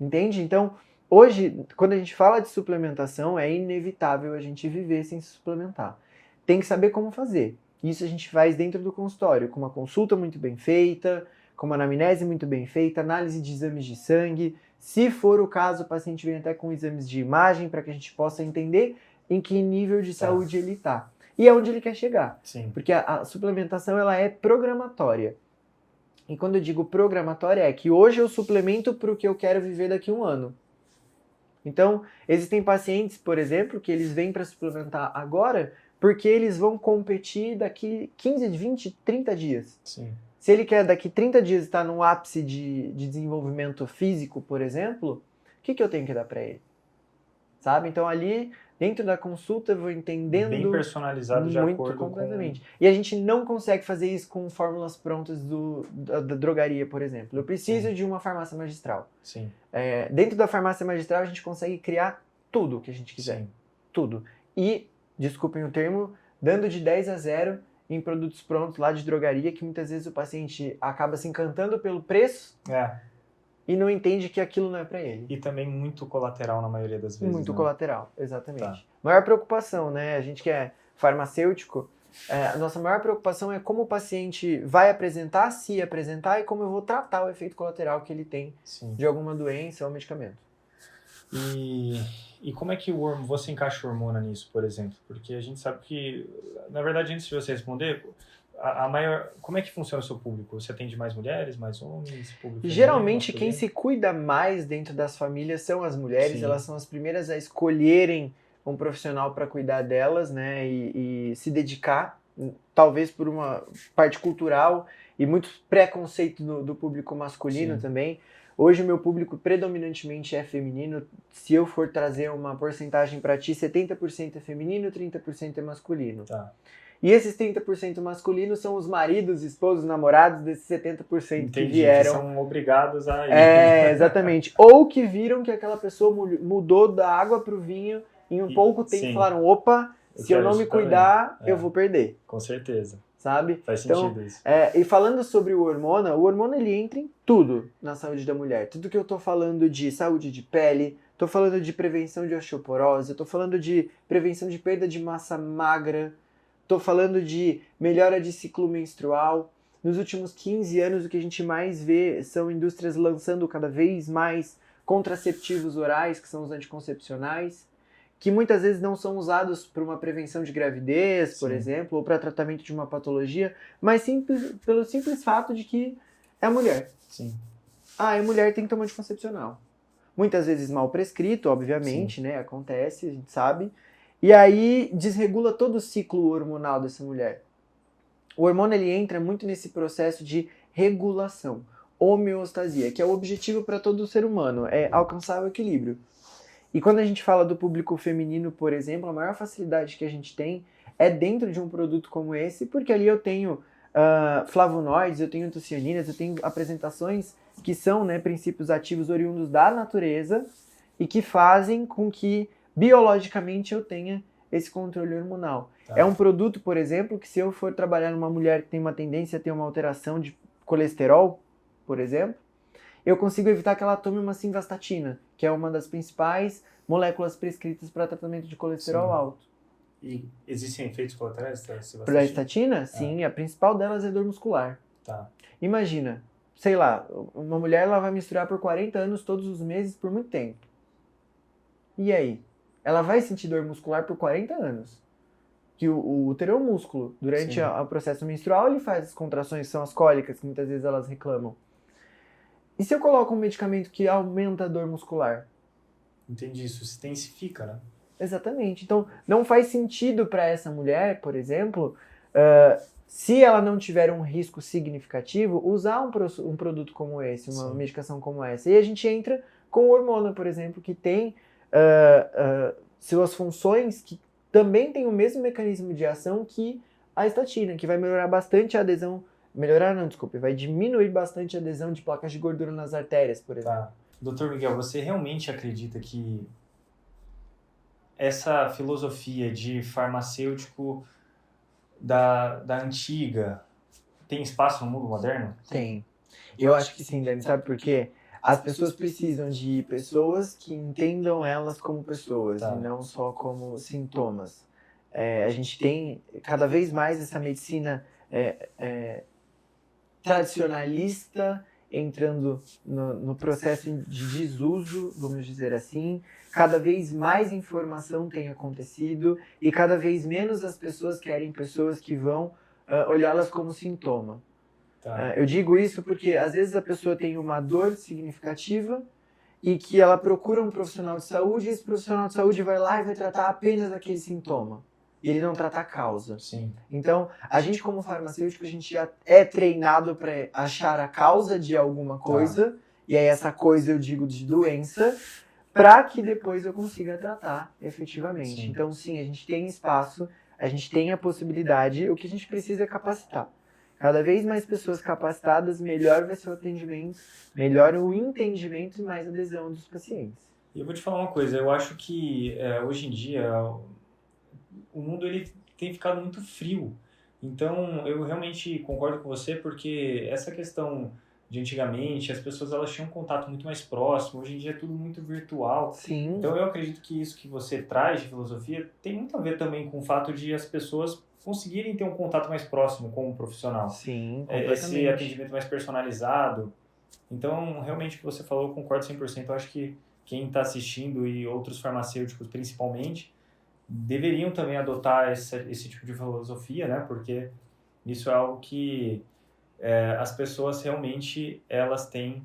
Entende? Então, hoje, quando a gente fala de suplementação, é inevitável a gente viver sem se suplementar. Tem que saber como fazer. Isso a gente faz dentro do consultório, com uma consulta muito bem feita, com uma anamnese muito bem feita, análise de exames de sangue. Se for o caso, o paciente vem até com exames de imagem para que a gente possa entender em que nível de saúde ele está e aonde ele quer chegar. Sim. Porque a suplementação ela é programatória. E quando eu digo programatória é que hoje eu suplemento para o que eu quero viver daqui a um ano. Então, existem pacientes, por exemplo, que eles vêm para suplementar agora porque eles vão competir daqui 15, 20, 30 dias. Sim. Se ele quer daqui 30 dias estar num ápice de desenvolvimento físico, por exemplo, o que eu tenho que dar para ele? Sabe? Então ali, dentro da consulta, eu vou entendendo... Bem personalizado de acordo completamente. E a gente não consegue fazer isso com fórmulas prontas da drogaria, por exemplo. Eu preciso de uma farmácia magistral. Sim. Dentro da farmácia magistral, a gente consegue criar tudo o que a gente quiser. Sim. Tudo. E, desculpem o termo, dando de 10 a 0 em produtos prontos lá de drogaria, que muitas vezes o paciente acaba se encantando pelo preço e não entende que aquilo não é para ele. E também muito colateral na maioria das vezes. Muito colateral, exatamente. Tá. Maior preocupação, né? A gente que é farmacêutico, a nossa maior preocupação é como o paciente vai apresentar, se apresentar, e como eu vou tratar o efeito colateral que ele tem de alguma doença ou medicamento. E como é que você encaixa o hormônio nisso, por exemplo? Porque a gente sabe que, na verdade, antes de você responder, como é que funciona o seu público? Você atende mais mulheres, mais homens? Geralmente, quem se cuida mais dentro das famílias são as mulheres. Sim. Elas são as primeiras a escolherem um profissional para cuidar delas, né? E se dedicar, talvez por uma parte cultural e muito preconceito do público masculino. Sim. Também. Hoje o meu público predominantemente é feminino. Se eu for trazer uma porcentagem para ti, 70% é feminino, 30% é masculino. Tá. E esses 30% masculinos são os maridos, esposos, namorados desses 70% Entendi, que vieram. Que são obrigados a ir. Exatamente. Ou que viram que aquela pessoa mudou da água para o vinho em pouco tempo e falaram, opa, se eu não me cuidar, eu vou perder. Com certeza. Sabe? Faz sentido isso. E falando sobre o hormônio ele entra em tudo na saúde da mulher. Tudo que eu tô falando de saúde de pele, tô falando de prevenção de osteoporose, tô falando de prevenção de perda de massa magra, tô falando de melhora de ciclo menstrual. Nos últimos 15 anos, o que a gente mais vê são indústrias lançando cada vez mais contraceptivos orais, que são os anticoncepcionais, que muitas vezes não são usados para uma prevenção de gravidez, por exemplo, ou para tratamento de uma patologia, mas pelo simples fato de que é a mulher. Sim. A mulher tem que tomar anticoncepcional. Muitas vezes mal prescrito, obviamente, né? Acontece, a gente sabe. E aí desregula todo o ciclo hormonal dessa mulher. O hormônio ele entra muito nesse processo de regulação, homeostasia, que é o objetivo para todo ser humano, é alcançar o equilíbrio. E quando a gente fala do público feminino, por exemplo, a maior facilidade que a gente tem é dentro de um produto como esse, porque ali eu tenho flavonoides, eu tenho antocianinas, eu tenho apresentações que são, né, princípios ativos oriundos da natureza e que fazem com que biologicamente eu tenha esse controle hormonal. Tá. É um produto, por exemplo, que se eu for trabalhar numa mulher que tem uma tendência a ter uma alteração de colesterol, por exemplo, eu consigo evitar que ela tome uma simvastatina, que é uma das principais moléculas prescritas para tratamento de colesterol alto. E existem efeitos colaterais da simvastatina? Para a estatina? Sim, a principal delas é dor muscular. Tá. Imagina, sei lá, uma mulher ela vai menstruar por 40 anos todos os meses por muito tempo. E aí? Ela vai sentir dor muscular por 40 anos. Que o útero é um músculo. Durante o processo menstrual ele faz as contrações, são as cólicas, que muitas vezes elas reclamam. E se eu coloco um medicamento que aumenta a dor muscular? Entendi, isso se intensifica, né? Exatamente. Então, não faz sentido para essa mulher, por exemplo, se ela não tiver um risco significativo, usar um produto como esse, uma medicação como essa. E a gente entra com o hormônio, por exemplo, que tem suas funções que também tem o mesmo mecanismo de ação que a estatina, que vai melhorar bastante a adesão. Vai diminuir bastante a adesão de placas de gordura nas artérias, por exemplo. Tá. Dr. Miguel, você realmente acredita que essa filosofia de farmacêutico da antiga tem espaço no mundo moderno? Tem. Eu acho que sim, Dani. Sabe por quê? As pessoas precisam de pessoas que entendam elas como pessoas e não só como sintomas. A gente tem cada vez mais essa medicina tradicionalista entrando no processo de desuso, vamos dizer assim. Cada vez mais informação tem acontecido e cada vez menos as pessoas querem pessoas que vão olhá-las como sintoma. Eu digo isso porque às vezes a pessoa tem uma dor significativa e que ela procura um profissional de saúde e esse profissional de saúde vai lá e vai tratar apenas aquele sintoma. E ele não trata a causa. Sim. Então, a gente como farmacêutico, a gente já é treinado para achar a causa de alguma coisa, e aí essa coisa eu digo de doença, para que depois eu consiga tratar efetivamente. Sim. Então, sim, a gente tem espaço, a gente tem a possibilidade, o que a gente precisa é capacitar. Cada vez mais pessoas capacitadas, melhor vai ser o atendimento, melhor o entendimento e mais adesão dos pacientes. E eu vou te falar uma coisa, eu acho que hoje em dia o mundo ele tem ficado muito frio. Então, eu realmente concordo com você, porque essa questão de antigamente, as pessoas elas tinham um contato muito mais próximo, hoje em dia é tudo muito virtual. Sim. Então, eu acredito que isso que você traz de filosofia tem muito a ver também com o fato de as pessoas conseguirem ter um contato mais próximo com o profissional. Sim, esse atendimento mais personalizado. Então, realmente o que você falou, eu concordo 100%. Eu acho que quem está assistindo e outros farmacêuticos principalmente, deveriam também adotar esse tipo de filosofia, né? Porque isso é algo que as pessoas realmente elas têm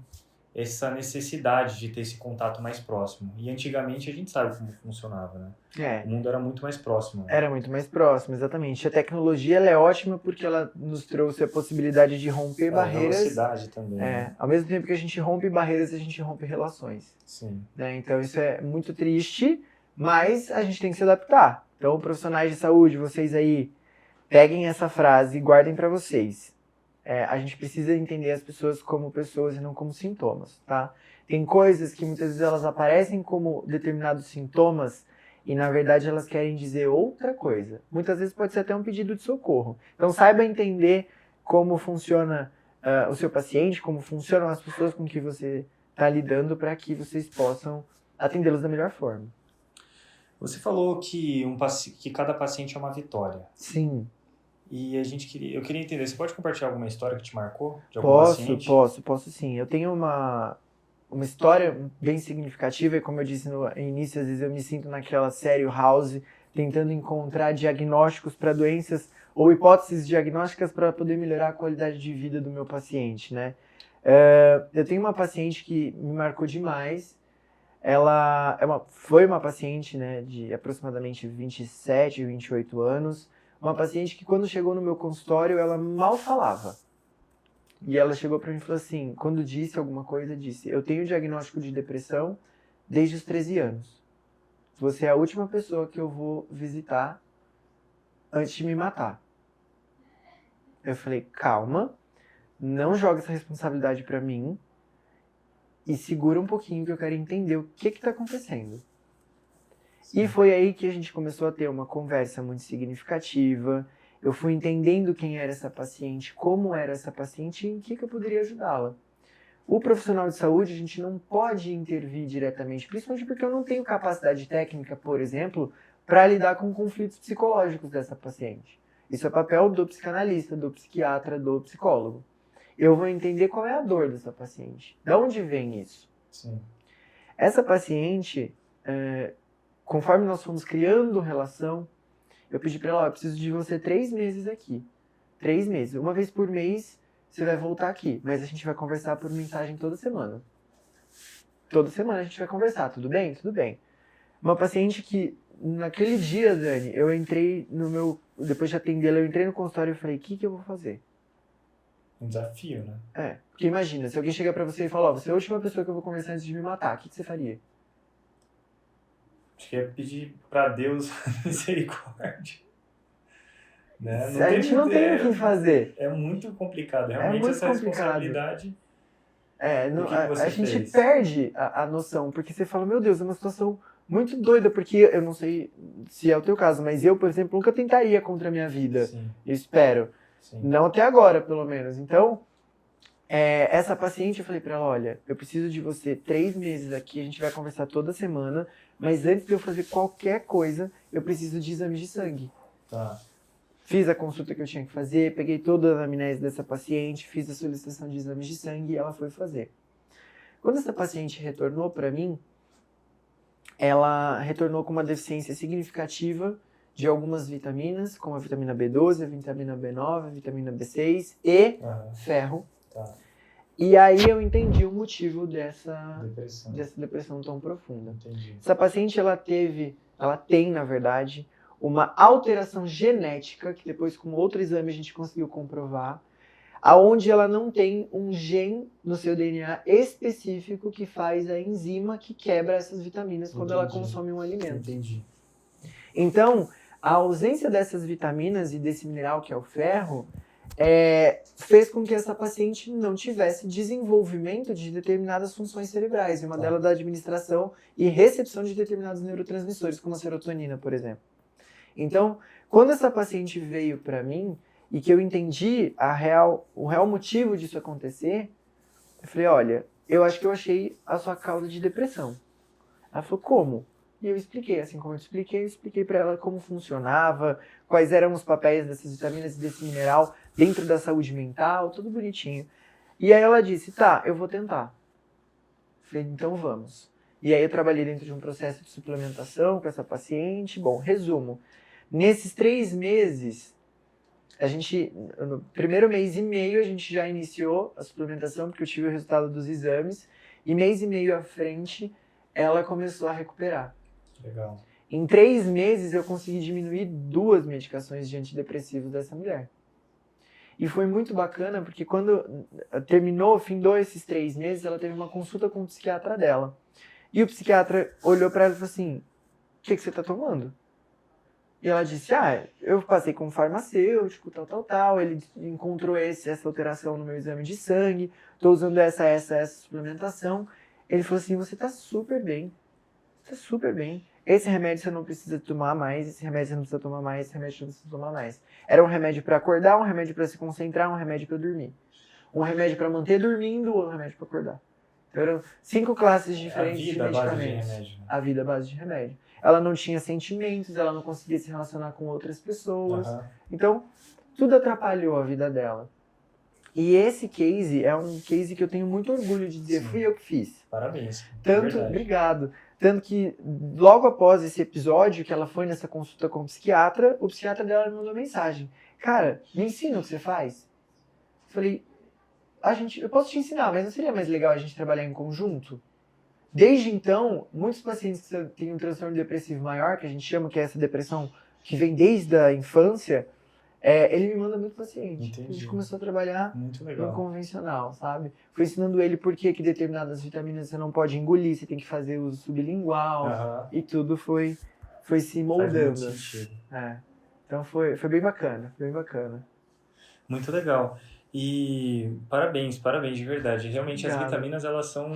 essa necessidade de ter esse contato mais próximo. E antigamente a gente sabe como funcionava, né? O mundo era muito mais próximo. Era muito mais próximo, exatamente. A tecnologia ela é ótima porque ela nos trouxe a possibilidade de romper barreiras. A velocidade também. Ao mesmo tempo que a gente rompe barreiras, a gente rompe relações. Sim. Né? Então isso é muito triste, mas a gente tem que se adaptar. Então, profissionais de saúde, vocês aí, peguem essa frase e guardem para vocês. A gente precisa entender as pessoas como pessoas e não como sintomas, tá? Tem coisas que muitas vezes elas aparecem como determinados sintomas e, na verdade, elas querem dizer outra coisa. Muitas vezes pode ser até um pedido de socorro. Então, saiba entender como funciona o seu paciente, como funcionam as pessoas com que você está lidando para que vocês possam atendê-los da melhor forma. Você falou que cada paciente é uma vitória. Sim. E eu queria entender, você pode compartilhar alguma história que te marcou? De algum paciente? Posso sim. Eu tenho uma história bem significativa e como eu disse no início, às vezes eu me sinto naquela série House, tentando encontrar diagnósticos para doenças ou hipóteses diagnósticas para poder melhorar a qualidade de vida do meu paciente, né? Eu tenho uma paciente que me marcou demais. Ela foi uma paciente, né, de aproximadamente 27, 28 anos. Uma paciente que quando chegou no meu consultório, ela mal falava. E ela chegou para mim e falou assim, quando disse alguma coisa, disse, eu tenho diagnóstico de depressão desde os 13 anos. Você é a última pessoa que eu vou visitar antes de me matar. Eu falei, calma, não joga essa responsabilidade para mim e segura um pouquinho que eu quero entender o que está acontecendo. Sim. E foi aí que a gente começou a ter uma conversa muito significativa. Eu fui entendendo quem era essa paciente, como era essa paciente e em que eu poderia ajudá-la. O profissional de saúde, a gente não pode intervir diretamente, principalmente porque eu não tenho capacidade técnica, por exemplo, para lidar com conflitos psicológicos dessa paciente. Isso é papel do psicanalista, do psiquiatra, do psicólogo. Eu vou entender qual é a dor dessa paciente. De onde vem isso? Sim. Essa paciente, conforme nós fomos criando relação, eu pedi para ela, eu preciso de você 3 meses aqui. 3 meses. Uma vez por mês, você vai voltar aqui. Mas a gente vai conversar por mensagem toda semana. Toda semana a gente vai conversar. Tudo bem? Tudo bem. Uma paciente que, naquele dia, Dani, eu entrei no meu... Depois de atendê-la, eu entrei no consultório e falei, o que eu vou fazer? Um desafio, né? Porque imagina, se alguém chegar pra você e falar, você é a última pessoa que eu vou conversar antes de me matar, o que você faria? Acho que ia pedir pra Deus misericórdia. Né? A gente não tem o que fazer. É muito complicado, realmente muito essa complicado. Responsabilidade. A gente perde a noção, porque você fala, meu Deus, é uma situação muito doida, porque eu não sei se é o teu caso, mas eu, por exemplo, nunca tentaria contra a minha vida. Sim. Eu espero. Sim. Não até agora, pelo menos. Então, essa paciente, eu falei pra ela, olha, eu preciso de você 3 meses aqui, a gente vai conversar toda semana, mas antes de eu fazer qualquer coisa, eu preciso de exames de sangue. Tá. Fiz a consulta que eu tinha que fazer, peguei toda a anamnese dessa paciente, fiz a solicitação de exames de sangue e ela foi fazer. Quando essa paciente retornou para mim, ela retornou com uma deficiência significativa de algumas vitaminas, como a vitamina B12, a vitamina B9, a vitamina B6 e ferro. Tá. E aí eu entendi o motivo dessa depressão tão profunda. Entendi. Essa paciente, ela tem, na verdade, uma alteração genética, que depois com outro exame a gente conseguiu comprovar, aonde ela não tem um gene no seu DNA específico que faz a enzima que quebra essas vitaminas quando ela consome um alimento. Entendi. Então, a ausência dessas vitaminas e desse mineral que é o ferro, fez com que essa paciente não tivesse desenvolvimento de determinadas funções cerebrais, e uma delas da administração e recepção de determinados neurotransmissores, como a serotonina, por exemplo. Então, quando essa paciente veio para mim, e que eu entendi o real motivo disso acontecer, eu falei, olha, eu acho que eu achei a sua causa de depressão. Ela falou, como? E eu expliquei, assim como eu expliquei para ela como funcionava, quais eram os papéis dessas vitaminas e desse mineral dentro da saúde mental, tudo bonitinho. E aí ela disse, tá, eu vou tentar. Eu falei, então vamos. E aí eu trabalhei dentro de um processo de suplementação com essa paciente. Bom, resumo. Nesses 3 meses, no primeiro mês e meio, a gente já iniciou a suplementação, porque eu tive o resultado dos exames, e mês e meio à frente, ela começou a recuperar. Legal. Em 3 meses, eu consegui diminuir 2 medicações de antidepressivos dessa mulher. E foi muito bacana, porque quando findou esses 3 meses, ela teve uma consulta com o psiquiatra dela. E o psiquiatra olhou para ela e falou assim, o que você está tomando? E ela disse, eu passei com um farmacêutico, tal, ele encontrou essa alteração no meu exame de sangue, estou usando essa suplementação. Ele falou assim, você está super bem, esse remédio você não precisa tomar mais, esse remédio você não precisa tomar mais, esse remédio você não precisa tomar mais. Era um remédio para acordar, um remédio para se concentrar, um remédio para dormir. Um remédio para manter dormindo, um remédio para acordar. Então eram 5 classes diferentes de medicamentos. A vida à base de remédio. Ela não tinha sentimentos, ela não conseguia se relacionar com outras pessoas. Então, tudo atrapalhou a vida dela. E esse case é um case que eu tenho muito orgulho de dizer, fui eu que fiz. Parabéns. Obrigado. Tanto que, logo após esse episódio, que ela foi nessa consulta com o psiquiatra dela me mandou mensagem. Cara, me ensina o que você faz? Eu falei, eu posso te ensinar, mas não seria mais legal a gente trabalhar em conjunto? Desde então, muitos pacientes que têm um transtorno depressivo maior, que a gente chama que é essa depressão que vem desde a infância, ele me manda muito paciente. Entendi. A gente começou a trabalhar no convencional, sabe? Fui ensinando ele por que determinadas vitaminas você não pode engolir, você tem que fazer uso sublingual, e tudo foi se moldando. Faz muito sentido. Então foi bem bacana, bem bacana. Muito legal. E parabéns de verdade. Realmente Obrigado. As vitaminas, elas são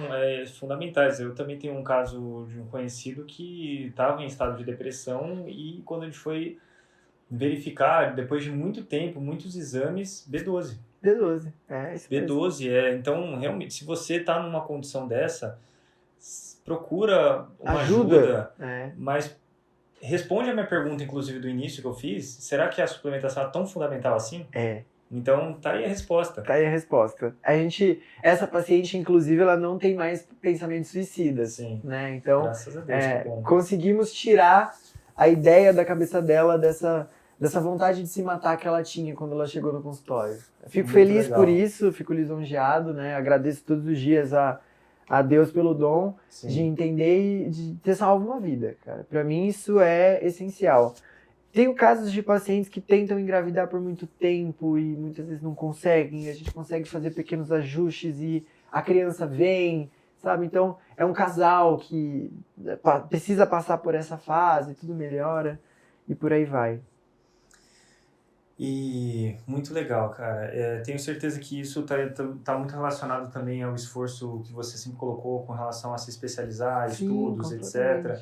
fundamentais. Eu também tenho um caso de um conhecido que estava em estado de depressão e quando a gente foi verificar, depois de muito tempo, muitos exames, B12. B12, isso B12, então realmente, se você está numa condição dessa, procura uma ajuda. Mas responde a minha pergunta, inclusive, do início que eu fiz, será que a suplementação é tão fundamental assim? Então, tá aí a resposta. Essa paciente, inclusive, ela não tem mais pensamentos suicidas. Sim. Né? Então, graças a Deus, que bom. Conseguimos tirar a ideia da cabeça dela dessa vontade de se matar que ela tinha quando ela chegou no consultório. Fico muito feliz legal. Por isso, fico lisonjeado, né? Agradeço todos os dias a Deus pelo dom de entender e de ter salvo uma vida, cara. Pra mim, isso é essencial. Tenho casos de pacientes que tentam engravidar por muito tempo e muitas vezes não conseguem. A gente consegue fazer pequenos ajustes e a criança vem, sabe? Então, é um casal que precisa passar por essa fase, tudo melhora e por aí vai. E muito legal, cara. Tenho certeza que isso tá muito relacionado também ao esforço que você sempre colocou com relação a se especializar, estudos, etc.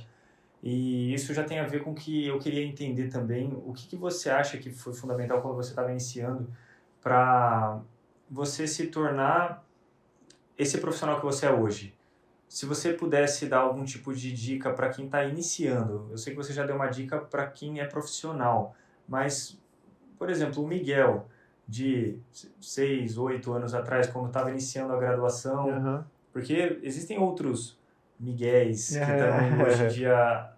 E isso já tem a ver com o que eu queria entender também. O que você acha que foi fundamental quando você estava iniciando para você se tornar esse profissional que você é hoje? Se você pudesse dar algum tipo de dica para quem está iniciando, eu sei que você já deu uma dica para quem é profissional, mas, por exemplo, o Miguel, de 6, 8 anos atrás, quando estava iniciando a graduação, Uhum. porque existem outros Miguéis que estão hoje em dia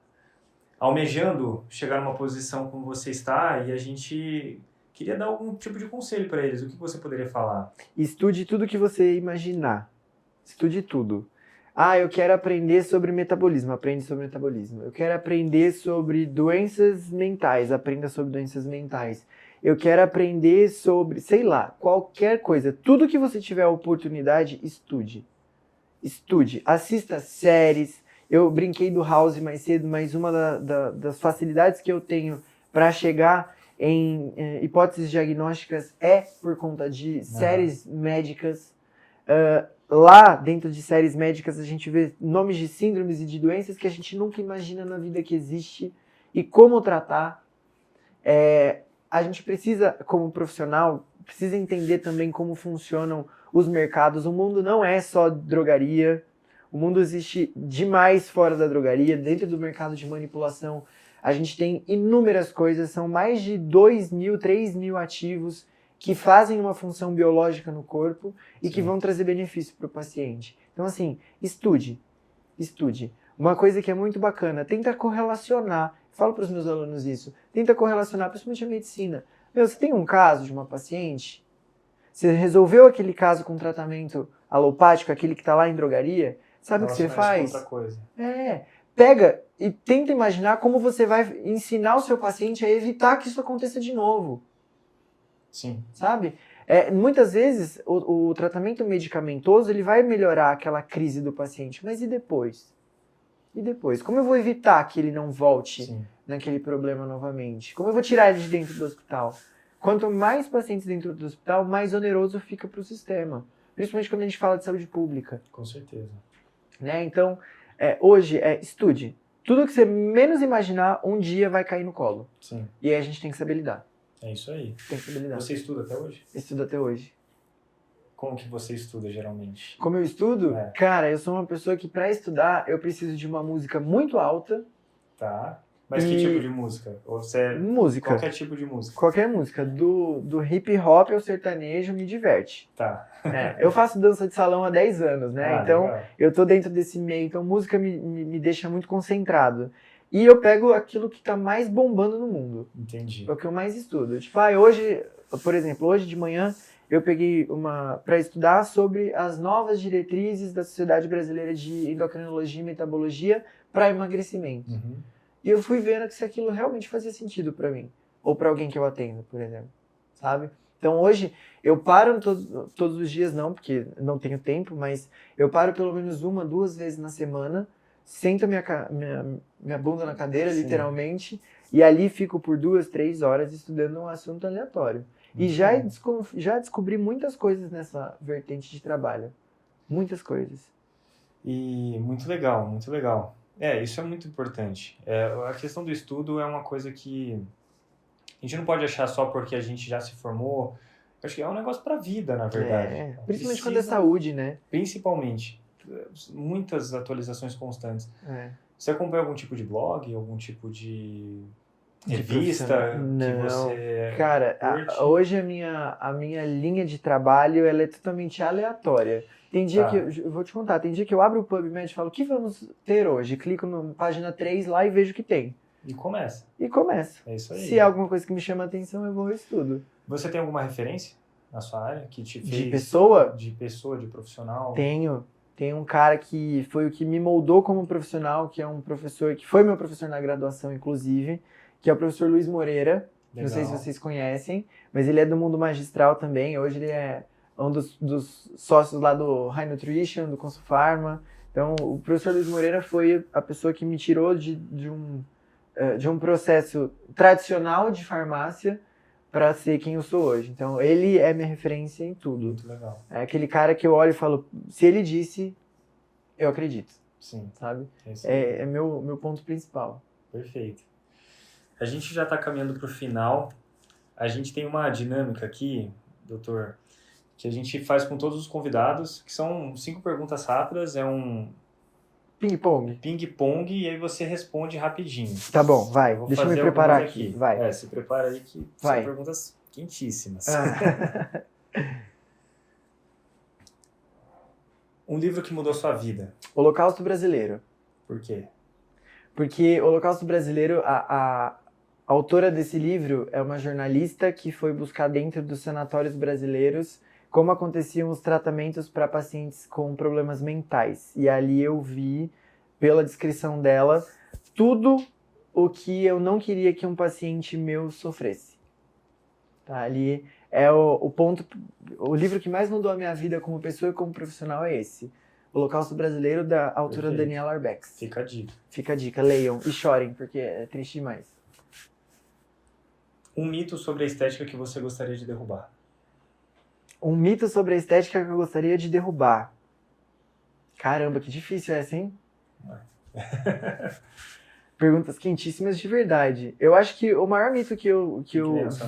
almejando chegar numa posição como você está, e a gente queria dar algum tipo de conselho para eles. O que você poderia falar? Estude tudo que você imaginar. Estude tudo. Eu quero aprender sobre metabolismo. Aprende sobre metabolismo. Eu quero aprender sobre doenças mentais. Aprenda sobre doenças mentais. Eu quero aprender sobre, sei lá, qualquer coisa. Tudo que você tiver oportunidade, estude. Estude. Assista séries. Eu brinquei do House mais cedo, mas uma das facilidades que eu tenho para chegar em hipóteses diagnósticas é por conta de séries médicas. Lá dentro de séries médicas a gente vê nomes de síndromes e de doenças que a gente nunca imagina na vida que existe e como tratar. A gente precisa, como profissional, precisa entender também como funcionam os mercados. O mundo não é só drogaria. O mundo existe demais fora da drogaria. Dentro do mercado de manipulação, a gente tem inúmeras coisas. São mais de 2.000, 3.000 ativos que fazem uma função biológica no corpo e que vão trazer benefício para o paciente. Então, assim, estude. Uma coisa que é muito bacana, tenta correlacionar. Falo para os meus alunos isso. Tenta correlacionar, principalmente a medicina. Você tem um caso de uma paciente, você resolveu aquele caso com tratamento alopático, aquele que está lá em drogaria, sabe o que você faz? Outra coisa. Pega e tenta imaginar como você vai ensinar o seu paciente a evitar que isso aconteça de novo. Sim. Sabe? Muitas vezes o tratamento medicamentoso ele vai melhorar aquela crise do paciente, mas e depois? E depois? Como eu vou evitar que ele não volte naquele problema novamente? Como eu vou tirar ele de dentro do hospital? Quanto mais pacientes dentro do hospital, mais oneroso fica para o sistema. Principalmente quando a gente fala de saúde pública. Com certeza. Né? Então, hoje, estude. Tudo que você menos imaginar, um dia vai cair no colo. Sim. E aí a gente tem que saber lidar. É isso aí. Tem que saber lidar. Você estuda até hoje? Estudo até hoje. Como que você estuda, geralmente? Como eu estudo? Cara, eu sou uma pessoa que para estudar eu preciso de uma música muito alta. Tá. Mas que tipo de música? Ou você... Música. Qualquer tipo de música? Qualquer música. Do hip hop ao sertanejo me diverte. Tá. Eu faço dança de salão há 10 anos, né? Então, legal. Eu tô dentro desse meio. Então, música me deixa muito concentrado. E eu pego aquilo que tá mais bombando no mundo. Entendi. É o que eu mais estudo. Tipo, hoje, por exemplo, hoje de manhã, eu peguei para estudar sobre as novas diretrizes da Sociedade Brasileira de Endocrinologia e Metabologia para emagrecimento. Uhum. E eu fui vendo que se aquilo realmente fazia sentido para mim. Ou para alguém que eu atendo, por exemplo. Sabe? Então hoje, eu paro todos os dias, não, porque não tenho tempo, mas eu paro pelo menos 1, 2 vezes na semana, sento minha bunda na cadeira, literalmente, e ali fico por 2, 3 horas estudando um assunto aleatório. E já descobri muitas coisas nessa vertente de trabalho. Muitas coisas. E muito legal, muito legal. Isso é muito importante. A questão do estudo é uma coisa que a gente não pode achar só porque a gente já se formou. Eu acho que é um negócio para a vida, na verdade. Principalmente quando é saúde, né? Principalmente. Muitas atualizações constantes. Você acompanha algum tipo de blog, algum tipo de revista que você... Cara, hoje a minha linha de trabalho ela é totalmente aleatória. Tem dia que eu vou te contar, tem dia que eu abro o PubMed e falo, o que vamos ter hoje? Clico na página 3 lá e vejo o que tem. E começa. É isso aí. Se é alguma coisa que me chama a atenção, eu vou e estudo. Você tem alguma referência na sua área que te fez... De pessoa? De pessoa, de profissional? Tenho. Tem um cara que foi o que me moldou como profissional, que é um professor, que foi meu professor na graduação, inclusive, que é o professor Luiz Moreira. Legal. Não sei se vocês conhecem, mas ele é do mundo magistral também. Hoje ele é um dos sócios lá do High Nutrition, do Consulfarma. Então, o professor Luiz Moreira foi a pessoa que me tirou de um processo tradicional de farmácia para ser quem eu sou hoje. Então, ele é minha referência em tudo. Muito legal. É aquele cara que eu olho e falo, se ele disse, eu acredito. Sim. Sabe? É meu ponto principal. Perfeito. A gente já está caminhando para o final. A gente tem uma dinâmica aqui, doutor, que a gente faz com todos os convidados, que são 5 perguntas rápidas, é um Ping-pong. ping-pong, e aí você responde rapidinho. Tá bom, vai. Vou Deixa eu me fazer preparar algumas aqui. Vai. Se prepara aí que Vai. são perguntas quentíssimas. Um livro que mudou sua vida. Holocausto Brasileiro. Por quê? Porque o Holocausto Brasileiro, a autora desse livro é uma jornalista que foi buscar dentro dos sanatórios brasileiros como aconteciam os tratamentos para pacientes com problemas mentais. E ali eu vi, pela descrição dela, tudo o que eu não queria que um paciente meu sofresse. Tá? Ali é o ponto, o livro que mais mudou a minha vida como pessoa e como profissional é esse. O Holocausto Brasileiro, da autora Perfeito. Daniela Arbex. Fica a dica. Fica a dica, leiam e chorem, porque é triste demais. Um mito sobre a estética que você gostaria de derrubar. Um mito sobre a estética que eu gostaria de derrubar. Caramba, que difícil essa, hein? Perguntas quentíssimas de verdade. Eu acho que o maior mito que eu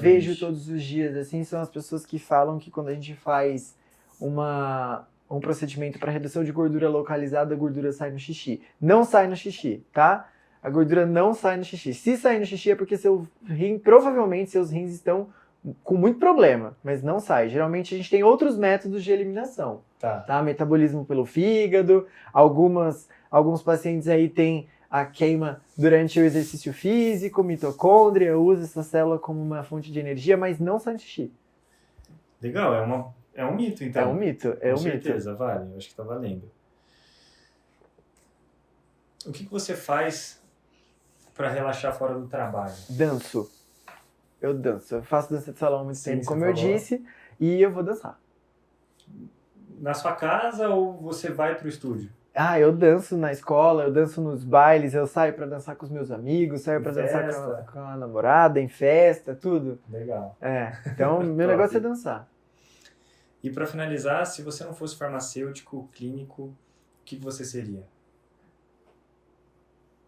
vejo todos os dias assim, são as pessoas que falam que quando a gente faz um procedimento para redução de gordura localizada, a gordura sai no xixi. Não sai no xixi, tá? A gordura não sai no xixi. Se sair no xixi é porque provavelmente seus rins estão com muito problema, mas não sai. Geralmente a gente tem outros métodos de eliminação. Tá? Metabolismo pelo fígado, alguns pacientes aí têm a queima durante o exercício físico, mitocôndria, usa essa célula como uma fonte de energia, mas não sai no xixi. Legal, é um mito, então. É um mito, Com certeza, vale. Eu acho que tá valendo. O que você faz para relaxar fora do trabalho? Danço. Eu danço. Eu faço dança de salão há muito tempo, como eu falou. disse, e eu vou dançar. Na sua casa ou você vai pro estúdio? Eu danço na escola, eu danço nos bailes, eu saio pra dançar com os meus amigos, saio pra dançar com a namorada, em festa, tudo. Legal. Então meu negócio é dançar. E para finalizar, se você não fosse farmacêutico, clínico, o que você seria?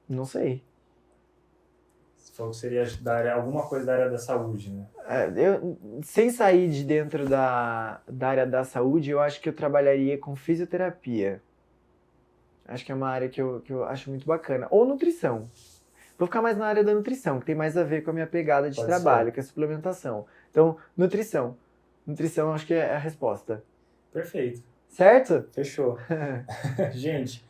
Não sei. Você falou que seria alguma coisa da área da saúde, né? Sem sair de dentro da área da saúde, eu acho que eu trabalharia com fisioterapia. Acho que é uma área que eu acho muito bacana. Ou nutrição. Vou ficar mais na área da nutrição, que tem mais a ver com a minha pegada de trabalho, que é a suplementação. Então, nutrição. Nutrição acho que é a resposta. Perfeito. Certo? Fechou. Gente,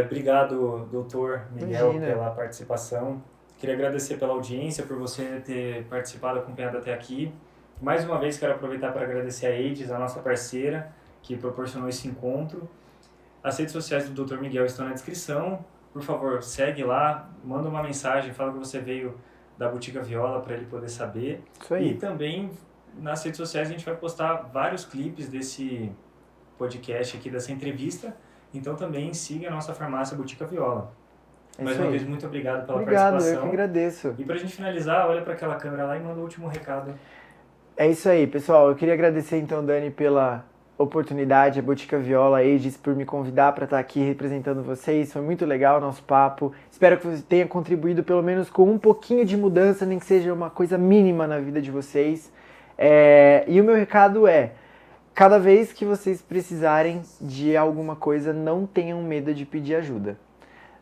obrigado, doutor Miguel, pela participação. Queria agradecer pela audiência, por você ter participado, acompanhado até aqui. Mais uma vez, quero aproveitar para agradecer a AIDS, a nossa parceira, que proporcionou esse encontro. As redes sociais do Dr. Miguel estão na descrição. Por favor, segue lá, manda uma mensagem, fala que você veio da Botica Viola para ele poder saber. Isso aí. E também nas redes sociais a gente vai postar vários clipes desse podcast aqui, dessa entrevista. Então também siga a nossa farmácia Botica Viola. Mais uma vez, muito obrigado pela participação. Obrigado, eu que agradeço. E pra gente finalizar, olha para aquela câmera lá e manda o último recado. É isso aí, pessoal. Eu queria agradecer então, Dani, pela oportunidade, a Botica Viola, a Aegis, por me convidar para estar aqui representando vocês. Foi muito legal o nosso papo. Espero que você tenha contribuído pelo menos com um pouquinho de mudança, nem que seja uma coisa mínima na vida de vocês. E o meu recado é: cada vez que vocês precisarem de alguma coisa, não tenham medo de pedir ajuda.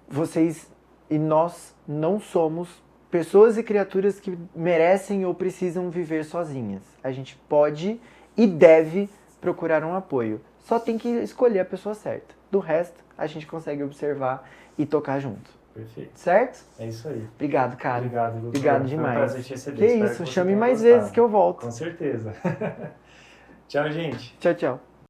Vocês e nós não somos pessoas e criaturas que merecem ou precisam viver sozinhas. A gente pode e deve procurar um apoio. Só tem que escolher a pessoa certa. Do resto, a gente consegue observar e tocar junto. Perfeito. Certo? É isso aí. Obrigado, cara. Obrigado, doutor. Obrigado demais. Foi um prazer te receber. Que Espero isso, você chame tenha mais gostado. vezes que eu volto. Com certeza. Tchau, gente. Tchau, tchau.